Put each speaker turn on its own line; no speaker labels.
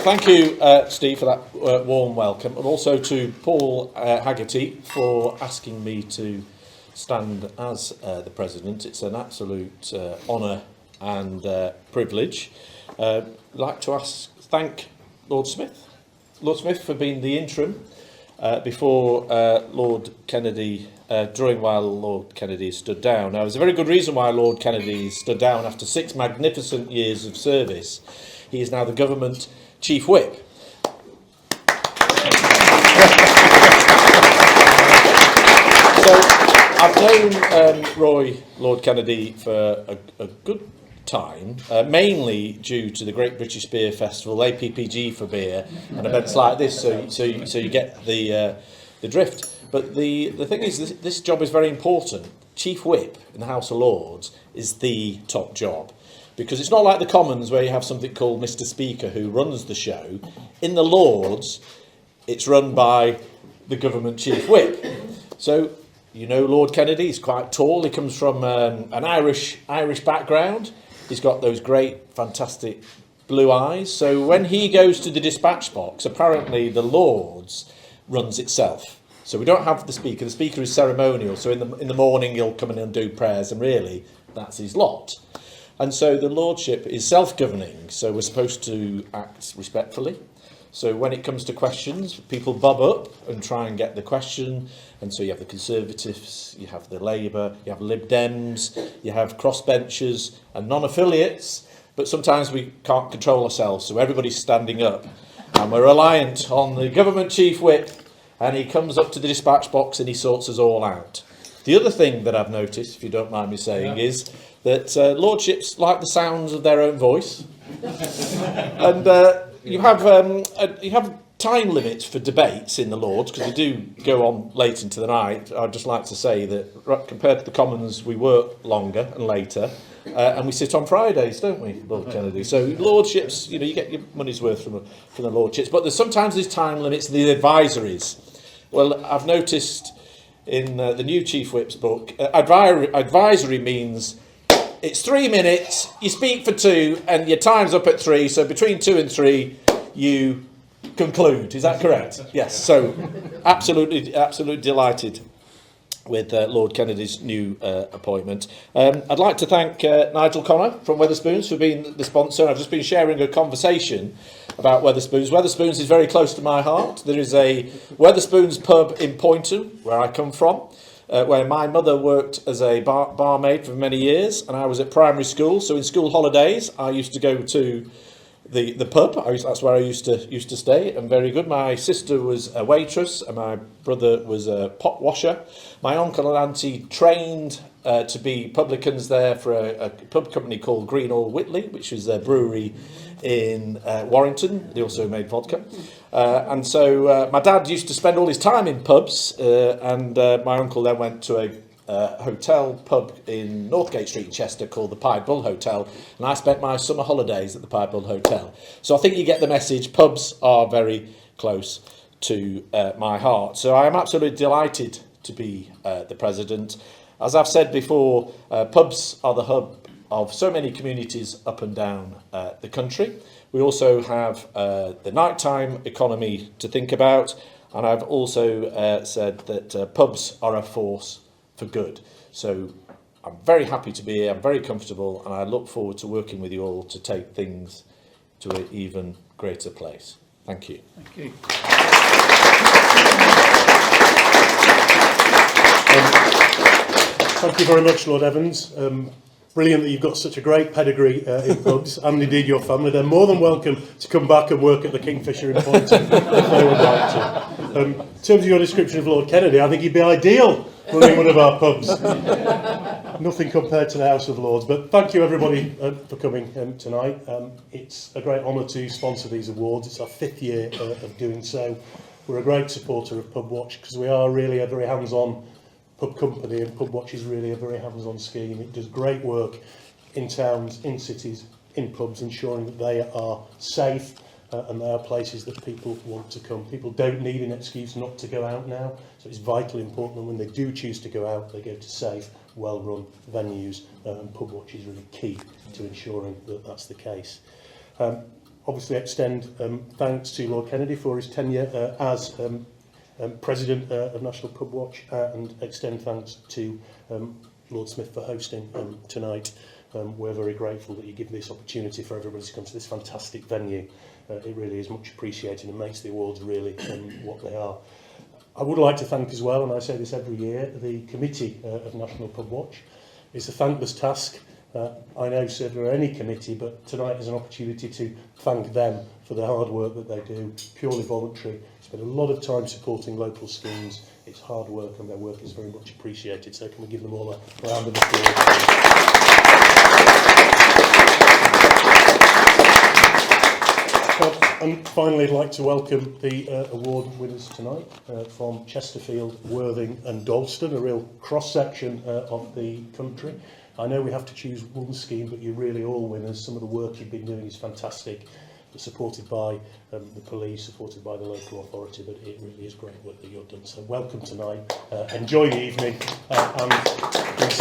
thank you, Steve, for that warm welcome, and also to Paul Haggerty for asking me to stand as the President. It's an absolute honour and privilege. I'd like to thank Lord Smith for being the interim before Lord Kennedy, while Lord Kennedy stood down. Now, there's a very good reason why Lord Kennedy stood down after 6 magnificent years of service. He is now the government Chief Whip. So I've known Lord Kennedy for a good time, mainly due to the Great British Beer Festival, APPG for beer, and events like this. So you get the drift. But the thing is, this job is very important. Chief Whip in the House of Lords is the top job, because it's not like the Commons where you have something called Mr. Speaker who runs the show. In the Lords, it's run by the government Chief Whip. So, you know, Lord Kennedy is quite tall. He comes from an Irish background. He's got those great, fantastic blue eyes. So when he goes to the dispatch box, apparently the Lords runs itself. So we don't have the Speaker. The Speaker is ceremonial. So in the morning he'll come in and do prayers, and really that's his lot. And so the Lordship is self-governing. So we're supposed to act respectfully. So when it comes to questions, people bob up and try and get the question. And so you have the Conservatives, you have the Labour, you have Lib Dems, you have crossbenchers and non-affiliates. But sometimes we can't control ourselves, so everybody's standing up. And we're reliant on the government Chief Whip, and he comes up to the dispatch box and he sorts us all out. The other thing that I've noticed, if you don't mind me saying, is that lordships like the sounds of their own voice. And you have time limits for debates in the Lords, because they do go on late into the night. I'd just like to say that compared to the Commons, we work longer and later, and we sit on Fridays, don't we, Lord Kennedy? So Lordships, you get your money's worth from the Lordships, but sometimes there's time limits, the advisories. Well, I've noticed in the new Chief Whip's book, advisory means it's 3 minutes, you speak for 2, and your time's up at 3, so between 2 and 3, you conclude. Is that correct? Yes. So absolutely delighted with Lord Kennedy's new appointment. I'd like to thank Nigel Connor from Wetherspoons for being the sponsor. I've just been sharing a conversation about Wetherspoons. Wetherspoons is very close to my heart. There is a Wetherspoons pub in Poynton, where I come from, where my mother worked as a barmaid for many years, and I was at primary school. So in school holidays, I used to go to the pub. That's where I used to stay, and very good. My sister was a waitress, and my brother was a pot washer. My uncle and auntie trained to be publicans there for a pub company called Greenall Whitley, which was their brewery in Warrington. They also made vodka. And so my dad used to spend all his time in pubs, and my uncle then went to a hotel pub in Northgate Street in Chester called the Pied Bull Hotel, and I spent my summer holidays at the Pied Bull Hotel. So I think you get the message. Pubs are very close to my heart. So I am absolutely delighted to be the President. As I've said before, pubs are the hub of so many communities up and down the country. We also have the nighttime economy to think about, and I've also said that pubs are a force for good. So I'm very happy to be here, I'm very comfortable, and I look forward to working with you all to take things to an even greater place. Thank you.
Thank you. Thank you very much, Lord Evans. Brilliant that you've got such a great pedigree in pubs, and indeed your family. They're more than welcome to come back and work at the Kingfisher in Poynton if they would like to. In terms of your description of Lord Kennedy, I think he'd be ideal running one of our pubs. Nothing compared to the House of Lords. But thank you, everybody, for coming tonight. It's a great honour to sponsor these awards. It's our 5th year of doing so. We're a great supporter of Pubwatch because we are really a very hands-on pub company, and Pubwatch is really a very hands-on scheme. It does great work in towns, in cities, in pubs, ensuring that they are safe and they are places that people want to come. People don't need an excuse not to go out now, so it's vitally important that when they do choose to go out, they go to safe, well-run venues, and Pubwatch is really key to ensuring that that's the case. obviously extend thanks to Lord Kennedy for his tenure as President of National Pubwatch, and extend thanks to Lord Smith for hosting tonight. We're very grateful that you give this opportunity for everybody to come to this fantastic venue. It really is much appreciated and makes the awards really what they are. I would like to thank as well, and I say this every year, the Committee of National Pubwatch. It's a thankless task. I know certainly any committee, but tonight is an opportunity to thank them for the hard work that they do, purely voluntary. Spend a lot of time supporting local schemes. It's hard work and their work is very much appreciated. So can we give them all a round of applause? And finally, I'd like to welcome the award winners tonight from Chesterfield, Worthing and Dalston, a real cross-section of the country. I know we have to choose one scheme, but you're really all winners. Some of the work you've been doing is fantastic, supported by the police, supported by the local authority, but it really is great work that you've done. So welcome tonight, enjoy the evening, and please